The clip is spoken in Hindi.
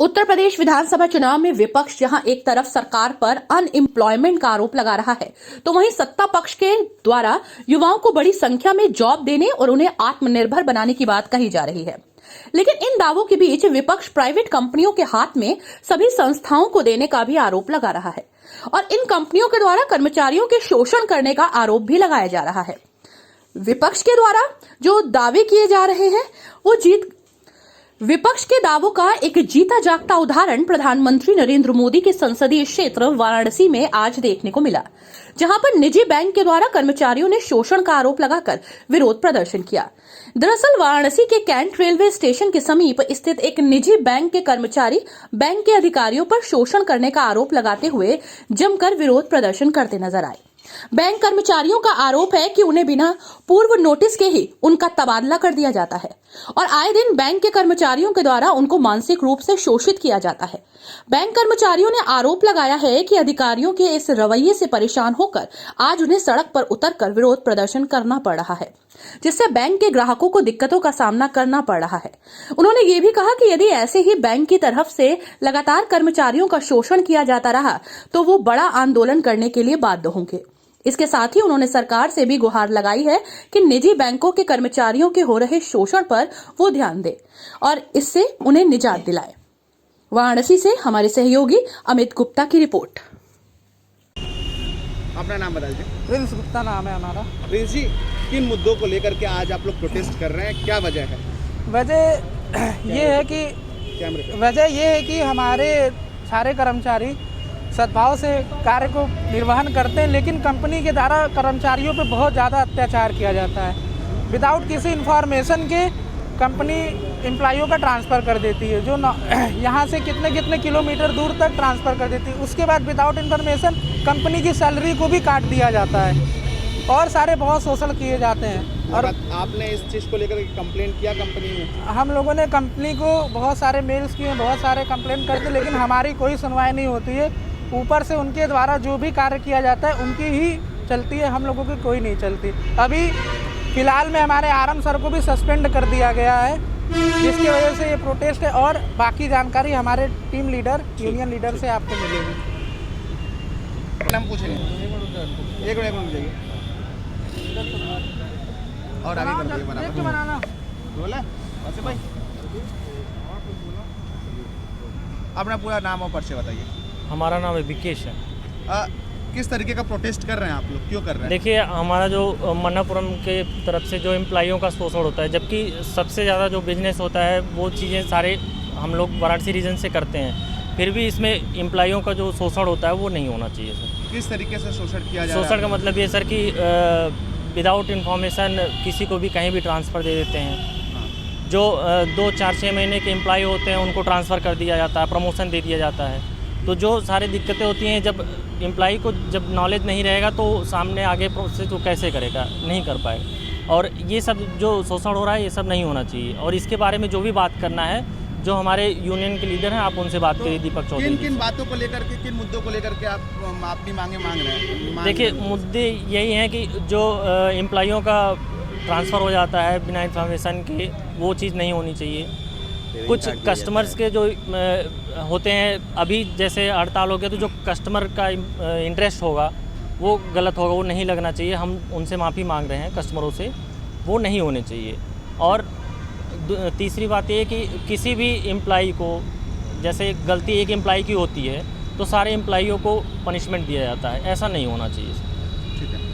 उत्तर प्रदेश विधानसभा चुनाव में विपक्ष जहां एक तरफ सरकार पर अनएम्प्लॉयमेंट का आरोप लगा रहा है, तो वहीं सत्ता पक्ष के द्वारा युवाओं को बड़ी संख्या में जॉब देने और उन्हें आत्मनिर्भर बनाने की बात कही जा रही है। लेकिन इन दावों के बीच विपक्ष प्राइवेट कंपनियों के हाथ में सभी संस्थाओं को देने का भी आरोप लगा रहा है और इन कंपनियों के द्वारा कर्मचारियों के शोषण करने का आरोप भी लगाया जा रहा है। विपक्ष के द्वारा जो दावे किए जा रहे हैं विपक्ष के दावों का एक जीता जागता उदाहरण प्रधानमंत्री नरेंद्र मोदी के संसदीय क्षेत्र वाराणसी में आज देखने को मिला, जहां पर निजी बैंक के द्वारा कर्मचारियों ने शोषण का आरोप लगाकर विरोध प्रदर्शन किया। दरअसल वाराणसी के कैंट रेलवे स्टेशन के समीप स्थित एक निजी बैंक के कर्मचारी बैंक के अधिकारियों पर शोषण करने का आरोप लगाते हुए जमकर विरोध प्रदर्शन करते नजर आए। बैंक कर्मचारियों का आरोप है कि उन्हें बिना पूर्व नोटिस के ही उनका तबादला कर दिया जाता है और आए दिन बैंक के कर्मचारियों के द्वारा उनको मानसिक रूप से शोषित किया जाता है। बैंक कर्मचारियों ने आरोप लगाया है कि अधिकारियों के इस रवैये से परेशान होकर आज उन्हें सड़क पर उतरकर विरोध प्रदर्शन करना पड़ रहा है, जिससे बैंक के ग्राहकों को दिक्कतों का सामना करना पड़ रहा है। उन्होंने ये भी कहा कि यदि ऐसे ही बैंक की तरफ से लगातार कर्मचारियों का शोषण किया जाता रहा तो वो बड़ा आंदोलन करने के लिए बाध्य होंगे। इसके साथ ही उन्होंने सरकार से भी गुहार लगाई है कि निजी बैंकों के कर्मचारियों के हो रहे शोषण पर वो ध्यान दे और इससे उन्हें निजात दिलाए। वाराणसी से हमारे सहयोगी अमित गुप्ता की रिपोर्ट। अपना नाम बता दीजिए। प्रिंस गुप्ता नाम है हमारा। प्रिंस जी, किन मुद्दों को लेकर के आज आप लोग प्रोटेस्ट कर रहे हैं, क्या वजह है? वजह ये है कि हमारे सारे कर्मचारी सद्भाव से कार्य को निर्वहन करते हैं, लेकिन कंपनी के द्वारा कर्मचारियों पर बहुत ज़्यादा अत्याचार किया जाता है। विदाउट किसी इन्फॉर्मेशन के कंपनी एम्प्लॉइयों का ट्रांसफ़र कर देती है, जो यहाँ से कितने कितने किलोमीटर दूर तक ट्रांसफ़र कर देती है। उसके बाद विदाउट इन्फॉर्मेशन कंपनी की सैलरी को भी काट दिया जाता है और सारे बहुत शोषण किए जाते हैं। और आपने इस चीज़ को लेकर कंप्लेंट किया कंपनी में? हम लोगों ने कंपनी को बहुत सारे मेल्स किए, बहुत सारे कंप्लेंट करते, लेकिन हमारी कोई सुनवाई नहीं होती है। ऊपर से उनके द्वारा जो भी कार्य किया जाता है उनकी ही चलती है, हम लोगों की कोई नहीं चलती। अभी फिलहाल में हमारे आरएम सर को भी सस्पेंड कर दिया गया है, जिसकी वजह से ये प्रोटेस्ट है। और बाकी जानकारी हमारे टीम लीडर, यूनियन लीडर से आपको मिलेगी। नाम पूछेंगे, एक मिनट जाइए और आगे बनाना बोला भाई। अपना पूरा नाम और परिचय बताइए। हमारा नाम है विकेश है। किस तरीके का प्रोटेस्ट कर रहे हैं आप लोग, क्यों कर रहे हैं? देखिए, हमारा जो मन्नापुरम के तरफ से जो एम्प्लॉइयों का शोषण होता है, जबकि सबसे ज़्यादा जो बिजनेस होता है वो चीज़ें सारे हम लोग वाराणसी रीजन से करते हैं, फिर भी इसमें एम्प्लॉइयों का जो शोषण होता है वो नहीं होना चाहिए सर। किस तरीके से शोषण किया जा रहा है? शोषण का मतलब ये सर कि विदाउट इन्फॉर्मेशन किसी को भी कहीं भी ट्रांसफ़र दे देते हैं। जो 2-4-6 महीने के एम्प्लॉय होते हैं उनको ट्रांसफ़र कर दिया जाता है, प्रमोशन दे दिया जाता है। तो जो सारी दिक्कतें होती हैं, जब एम्प्लॉई को जब नॉलेज नहीं रहेगा तो सामने आगे प्रोसेस वो कैसे करेगा, नहीं कर पाएगा। और ये सब जो शोषण हो रहा है ये सब नहीं होना चाहिए। और इसके बारे में जो भी बात करना है, जो हमारे यूनियन के लीडर हैं, आप उनसे बात करिए। दीपक चौधरी। किन बातों को लेकर के, किन मुद्दों को लेकर के आप अपनी मांग रहे हैं? देखिए, मुद्दे यही हैं कि जो एम्प्लॉइयों का ट्रांसफ़र हो जाता है बिना इन्फॉर्मेशन के, वो चीज़ नहीं होनी चाहिए। कुछ कस्टमर्स के जो होते हैं, अभी जैसे हड़ताल हो गया तो जो कस्टमर का इंटरेस्ट होगा वो गलत होगा, वो नहीं लगना चाहिए। हम उनसे माफ़ी मांग रहे हैं कस्टमरों से, वो नहीं होने चाहिए। और तीसरी बात ये कि किसी भी एम्प्लॉई को, जैसे गलती एक एम्प्लॉई की होती है तो सारे एम्प्लॉइयों को पनिशमेंट दिया जाता है, ऐसा नहीं होना चाहिए। ठीक है।